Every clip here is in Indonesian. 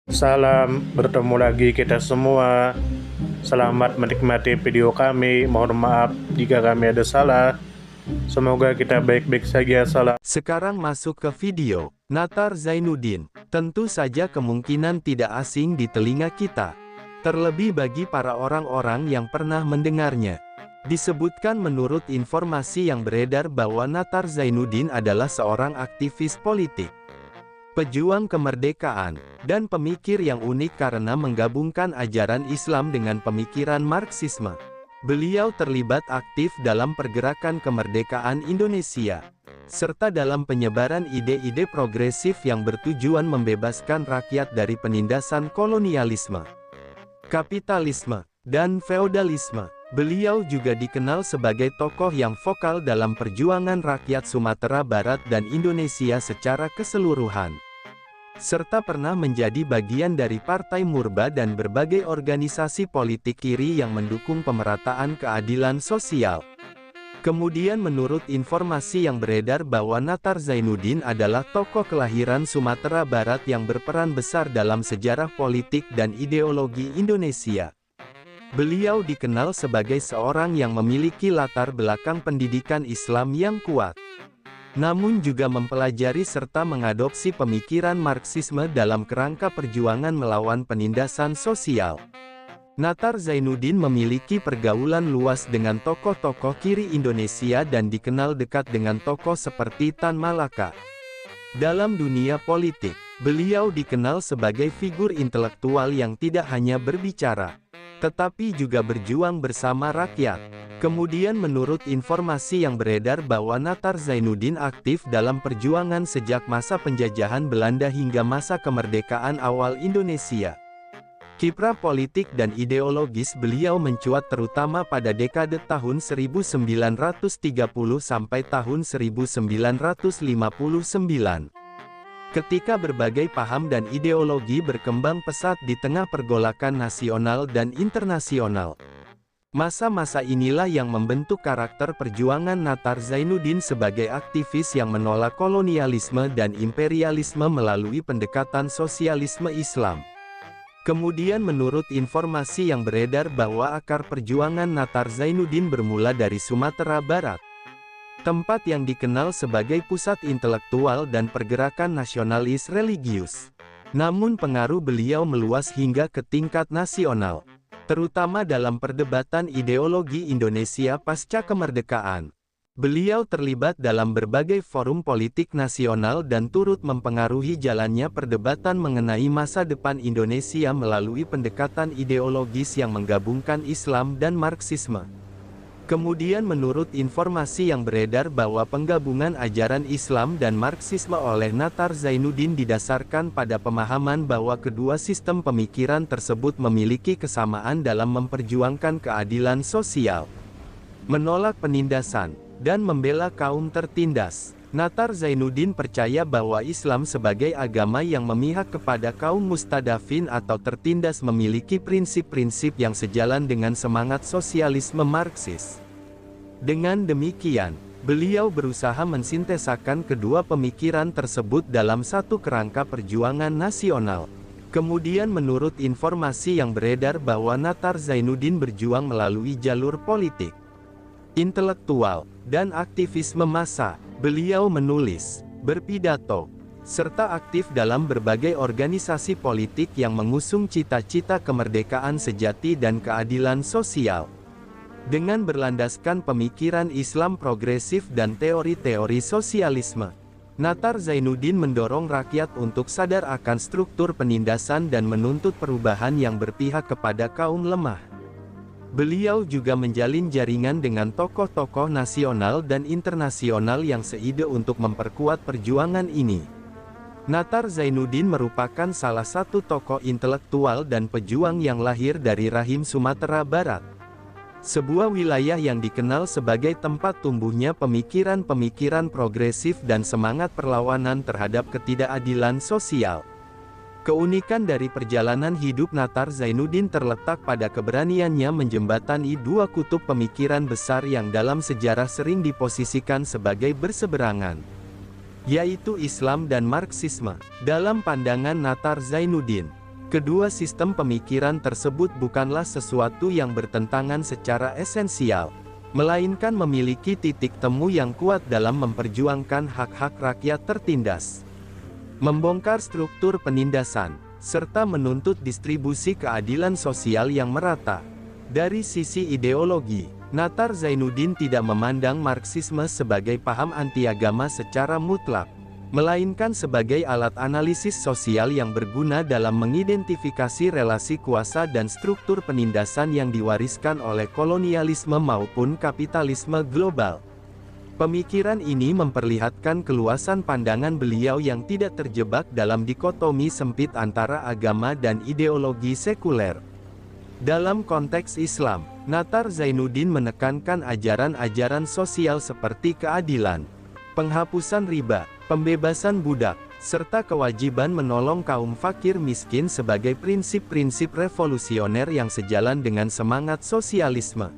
Salam, bertemu lagi kita semua. Selamat menikmati video kami. Mohon maaf jika kami ada salah. Semoga kita baik-baik saja. Salam. Sekarang masuk ke video. Natar Zainuddin, tentu saja kemungkinan tidak asing di telinga kita. Terlebih bagi para orang-orang yang pernah mendengarnya. Disebutkan menurut informasi yang beredar bahwa Natar Zainuddin adalah seorang aktivis politik, pejuang kemerdekaan, dan pemikir yang unik karena menggabungkan ajaran Islam dengan pemikiran Marxisme. Beliau terlibat aktif dalam pergerakan kemerdekaan Indonesia, serta dalam penyebaran ide-ide progresif yang bertujuan membebaskan rakyat dari penindasan kolonialisme, kapitalisme, dan feodalisme. Beliau juga dikenal sebagai tokoh yang vokal dalam perjuangan rakyat Sumatera Barat dan Indonesia secara keseluruhan, serta pernah menjadi bagian dari Partai Murba dan berbagai organisasi politik kiri yang mendukung pemerataan keadilan sosial. Kemudian menurut informasi yang beredar bahwa Natar Zainuddin adalah tokoh kelahiran Sumatera Barat yang berperan besar dalam sejarah politik dan ideologi Indonesia. Beliau dikenal sebagai seorang yang memiliki latar belakang pendidikan Islam yang kuat, namun juga mempelajari serta mengadopsi pemikiran Marxisme dalam kerangka perjuangan melawan penindasan sosial. Natar Zainuddin memiliki pergaulan luas dengan tokoh-tokoh kiri Indonesia dan dikenal dekat dengan tokoh seperti Tan Malaka. Dalam dunia politik, beliau dikenal sebagai figur intelektual yang tidak hanya berbicara, tetapi juga berjuang bersama rakyat. Kemudian menurut informasi yang beredar bahwa Natar Zainuddin aktif dalam perjuangan sejak masa penjajahan Belanda hingga masa kemerdekaan awal Indonesia. Kiprah politik dan ideologis beliau mencuat terutama pada dekade tahun 1930 sampai tahun 1959. Ketika berbagai paham dan ideologi berkembang pesat di tengah pergolakan nasional dan internasional. Masa-masa inilah yang membentuk karakter perjuangan Natar Zainuddin sebagai aktivis yang menolak kolonialisme dan imperialisme melalui pendekatan sosialisme Islam. Kemudian menurut informasi yang beredar bahwa akar perjuangan Natar Zainuddin bermula dari Sumatera Barat, tempat yang dikenal sebagai pusat intelektual dan pergerakan nasionalis religius. Namun pengaruh beliau meluas hingga ke tingkat nasional, terutama dalam perdebatan ideologi Indonesia pasca kemerdekaan. Beliau terlibat dalam berbagai forum politik nasional dan turut mempengaruhi jalannya perdebatan mengenai masa depan Indonesia melalui pendekatan ideologis yang menggabungkan Islam dan Marxisme. Kemudian menurut informasi yang beredar bahwa penggabungan ajaran Islam dan Marxisme oleh Natar Zainuddin didasarkan pada pemahaman bahwa kedua sistem pemikiran tersebut memiliki kesamaan dalam memperjuangkan keadilan sosial, menolak penindasan, dan membela kaum tertindas. Natar Zainuddin percaya bahwa Islam sebagai agama yang memihak kepada kaum mustadafin atau tertindas memiliki prinsip-prinsip yang sejalan dengan semangat sosialisme Marxis. Dengan demikian, beliau berusaha mensintesakan kedua pemikiran tersebut dalam satu kerangka perjuangan nasional. Kemudian menurut informasi yang beredar bahwa Natar Zainuddin berjuang melalui jalur politik, intelektual, dan aktivisme massa. Beliau menulis, berpidato, serta aktif dalam berbagai organisasi politik yang mengusung cita-cita kemerdekaan sejati dan keadilan sosial. Dengan berlandaskan pemikiran Islam progresif dan teori-teori sosialisme, Natar Zainuddin mendorong rakyat untuk sadar akan struktur penindasan dan menuntut perubahan yang berpihak kepada kaum lemah. Beliau juga menjalin jaringan dengan tokoh-tokoh nasional dan internasional yang seide untuk memperkuat perjuangan ini. Natar Zainuddin merupakan salah satu tokoh intelektual dan pejuang yang lahir dari rahim Sumatera Barat, sebuah wilayah yang dikenal sebagai tempat tumbuhnya pemikiran-pemikiran progresif dan semangat perlawanan terhadap ketidakadilan sosial. Keunikan dari perjalanan hidup Natar Zainuddin terletak pada keberaniannya menjembatani dua kutub pemikiran besar yang dalam sejarah sering diposisikan sebagai berseberangan, yaitu Islam dan Marxisme. Dalam pandangan Natar Zainuddin, Kedua sistem pemikiran tersebut bukanlah sesuatu yang bertentangan secara esensial, melainkan memiliki titik temu yang kuat dalam memperjuangkan hak-hak rakyat tertindas, membongkar struktur penindasan, serta menuntut distribusi keadilan sosial yang merata. Dari sisi ideologi, Nattar Zainuddin tidak memandang Marxisme sebagai paham anti-agama secara mutlak, melainkan sebagai alat analisis sosial yang berguna dalam mengidentifikasi relasi kuasa dan struktur penindasan yang diwariskan oleh kolonialisme maupun kapitalisme global. Pemikiran ini memperlihatkan keluasan pandangan beliau yang tidak terjebak dalam dikotomi sempit antara agama dan ideologi sekuler. Dalam konteks Islam, Nattar Zainuddin menekankan ajaran-ajaran sosial seperti keadilan, penghapusan riba, pembebasan budak, serta kewajiban menolong kaum fakir miskin sebagai prinsip-prinsip revolusioner yang sejalan dengan semangat sosialisme.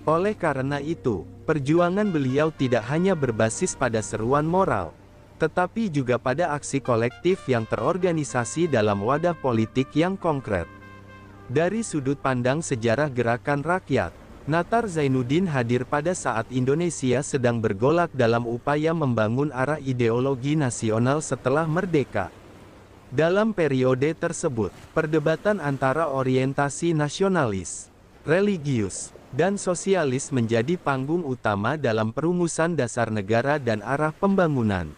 Oleh karena itu, perjuangan beliau tidak hanya berbasis pada seruan moral, tetapi juga pada aksi kolektif yang terorganisasi dalam wadah politik yang konkret. Dari sudut pandang sejarah gerakan rakyat, Nattar Zainuddin hadir pada saat Indonesia sedang bergolak dalam upaya membangun arah ideologi nasional setelah merdeka. Dalam periode tersebut, perdebatan antara orientasi nasionalis, religius, dan sosialis menjadi panggung utama dalam perumusan dasar negara dan arah pembangunan.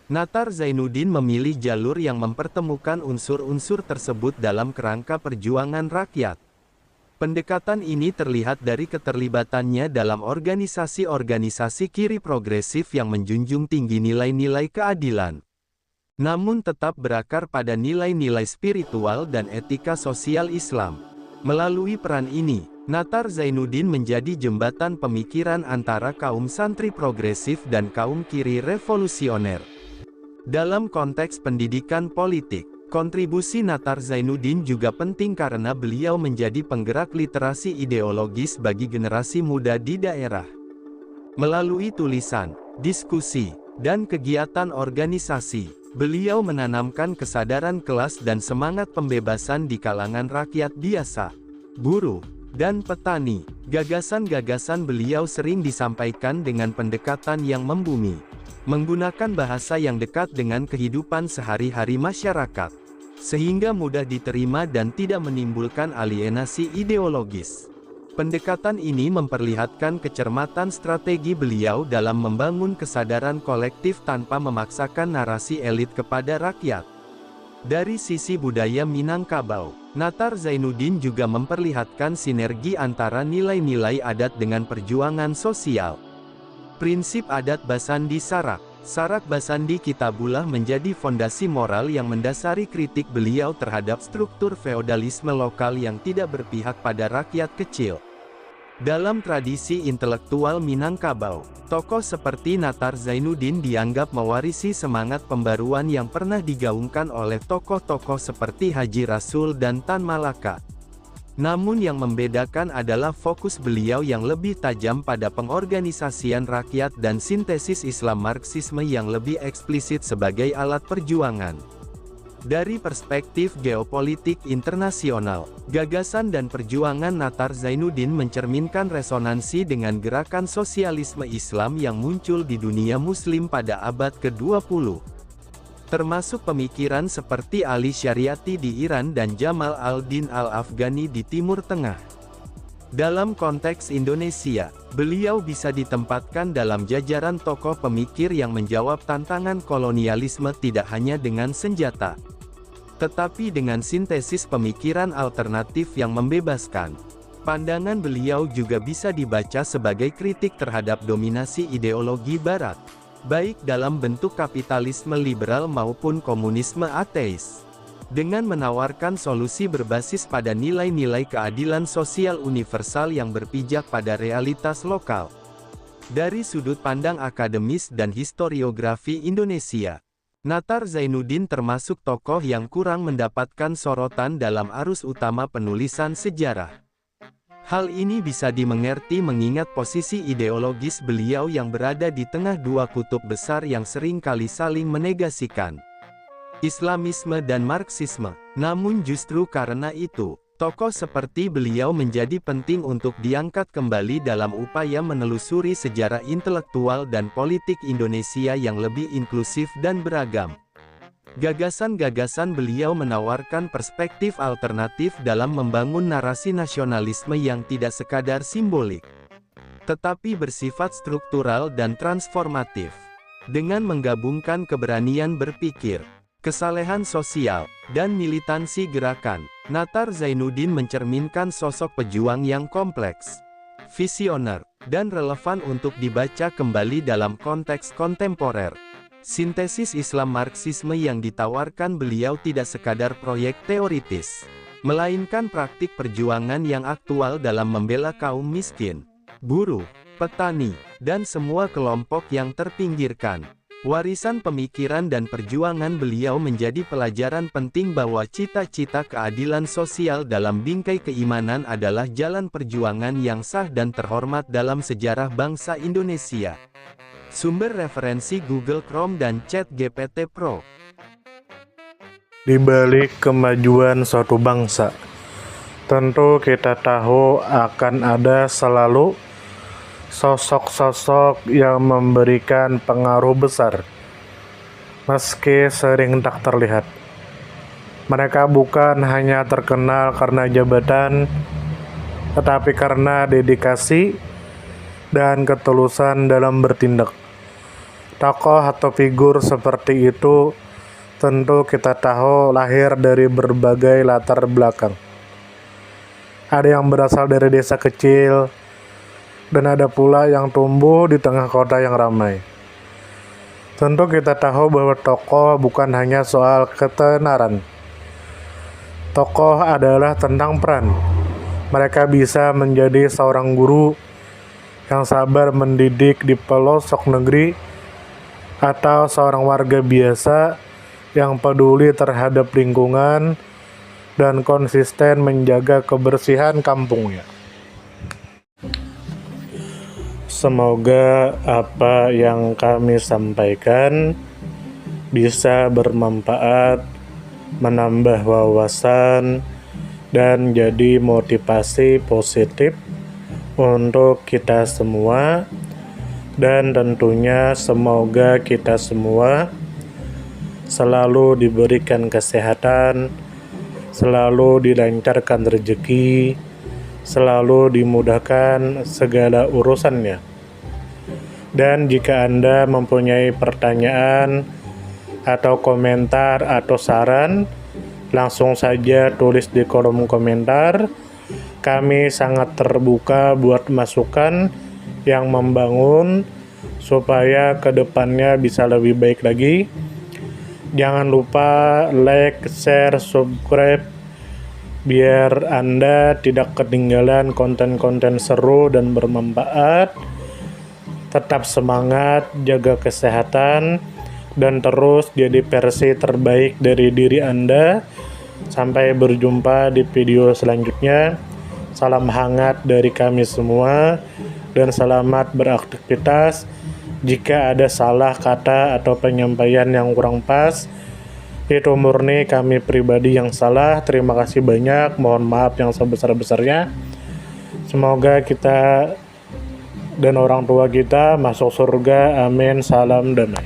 Nattar Zainuddin memilih jalur yang mempertemukan unsur-unsur tersebut dalam kerangka perjuangan rakyat. Pendekatan ini terlihat dari keterlibatannya dalam organisasi-organisasi kiri progresif yang menjunjung tinggi nilai-nilai keadilan, namun tetap berakar pada nilai-nilai spiritual dan etika sosial Islam. Melalui peran ini, Nattar Zainuddin menjadi jembatan pemikiran antara kaum santri progresif dan kaum kiri revolusioner. Dalam konteks pendidikan politik, kontribusi Nattar Zainuddin juga penting karena beliau menjadi penggerak literasi ideologis bagi generasi muda di daerah. Melalui tulisan, diskusi, dan kegiatan organisasi, beliau menanamkan kesadaran kelas dan semangat pembebasan di kalangan rakyat biasa, buruh, dan petani. Gagasan-gagasan beliau sering disampaikan dengan pendekatan yang membumi, menggunakan bahasa yang dekat dengan kehidupan sehari-hari masyarakat, sehingga mudah diterima dan tidak menimbulkan alienasi ideologis. Pendekatan ini memperlihatkan kecermatan strategi beliau dalam membangun kesadaran kolektif tanpa memaksakan narasi elit kepada rakyat. Dari sisi budaya Minangkabau, Nattar Zainuddin juga memperlihatkan sinergi antara nilai-nilai adat dengan perjuangan sosial. Prinsip adat Basandi Sarak, Sarak Basandi Kitabullah menjadi fondasi moral yang mendasari kritik beliau terhadap struktur feodalisme lokal yang tidak berpihak pada rakyat kecil. Dalam tradisi intelektual Minangkabau, tokoh seperti Nattar Zainuddin dianggap mewarisi semangat pembaruan yang pernah digaungkan oleh tokoh-tokoh seperti Haji Rasul dan Tan Malaka. Namun yang membedakan adalah fokus beliau yang lebih tajam pada pengorganisasian rakyat dan sintesis Islam Marxisme yang lebih eksplisit sebagai alat perjuangan. Dari perspektif geopolitik internasional, gagasan dan perjuangan Nattar Zainuddin mencerminkan resonansi dengan gerakan sosialisme Islam yang muncul di dunia Muslim pada abad ke-20. Termasuk pemikiran seperti Ali Syariati di Iran dan Jamal al-Din al-Afghani di Timur Tengah. Dalam konteks Indonesia, beliau bisa ditempatkan dalam jajaran tokoh pemikir yang menjawab tantangan kolonialisme tidak hanya dengan senjata, tetapi dengan sintesis pemikiran alternatif yang membebaskan. Pandangan beliau juga bisa dibaca sebagai kritik terhadap dominasi ideologi Barat, baik dalam bentuk kapitalisme liberal maupun komunisme ateis. Dengan menawarkan solusi berbasis pada nilai-nilai keadilan sosial universal yang berpijak pada realitas lokal. Dari sudut pandang akademis dan historiografi Indonesia, Nattar Zainuddin termasuk tokoh yang kurang mendapatkan sorotan dalam arus utama penulisan sejarah. Hal ini bisa dimengerti mengingat posisi ideologis beliau yang berada di tengah dua kutub besar yang sering kali saling menegasikan. Islamisme dan Marxisme. Namun justru karena itu, tokoh seperti beliau menjadi penting untuk diangkat kembali dalam upaya menelusuri sejarah intelektual dan politik Indonesia yang lebih inklusif dan beragam. Gagasan-gagasan beliau menawarkan perspektif alternatif dalam membangun narasi nasionalisme yang tidak sekadar simbolik, tetapi bersifat struktural dan transformatif. Dengan menggabungkan keberanian berpikir, kesalehan sosial, dan militansi gerakan, Natar Zainuddin mencerminkan sosok pejuang yang kompleks, visioner, dan relevan untuk dibaca kembali dalam konteks kontemporer. Sintesis Islam Marxisme yang ditawarkan beliau tidak sekadar proyek teoritis, melainkan praktik perjuangan yang aktual dalam membela kaum miskin, buruh, petani, dan semua kelompok yang terpinggirkan. Warisan pemikiran dan perjuangan beliau menjadi pelajaran penting bahwa cita-cita keadilan sosial dalam bingkai keimanan adalah jalan perjuangan yang sah dan terhormat dalam sejarah bangsa Indonesia. Sumber referensi Google Chrome dan ChatGPT Pro. Di balik kemajuan suatu bangsa, tentu kita tahu akan ada selalu sosok-sosok yang memberikan pengaruh besar, meski sering tak terlihat. Mereka bukan hanya terkenal karena jabatan, tetapi karena dedikasi dan ketulusan dalam bertindak. Tokoh atau figur seperti itu tentu kita tahu lahir dari berbagai latar belakang. Ada yang berasal dari desa kecil, dan ada pula yang tumbuh di tengah kota yang ramai. Tentu kita tahu bahwa tokoh bukan hanya soal ketenaran. Tokoh adalah tentang peran. Mereka bisa menjadi seorang guru yang sabar mendidik di pelosok negeri, atau seorang warga biasa yang peduli terhadap lingkungan dan konsisten menjaga kebersihan kampungnya. Semoga apa yang kami sampaikan bisa bermanfaat, menambah wawasan, dan jadi motivasi positif untuk kita semua. Dan tentunya semoga kita semua selalu diberikan kesehatan, selalu dilancarkan rezeki, selalu dimudahkan segala urusannya. Dan jika Anda mempunyai pertanyaan atau komentar atau saran, langsung saja tulis di kolom komentar. Kami sangat terbuka buat masukan yang membangun supaya kedepannya bisa lebih baik lagi. Jangan lupa like, share, subscribe biar Anda tidak ketinggalan konten-konten seru dan bermanfaat. Tetap semangat, jaga kesehatan, dan terus jadi versi terbaik dari diri Anda. Sampai berjumpa di video selanjutnya. Salam hangat dari kami semua. Dan selamat beraktivitas. Jika ada salah kata atau penyampaian yang kurang pas, itu murni kami pribadi yang salah. Terima kasih banyak, mohon maaf yang sebesar-besarnya. Semoga kita dan orang tua kita masuk surga, amin, salam damai.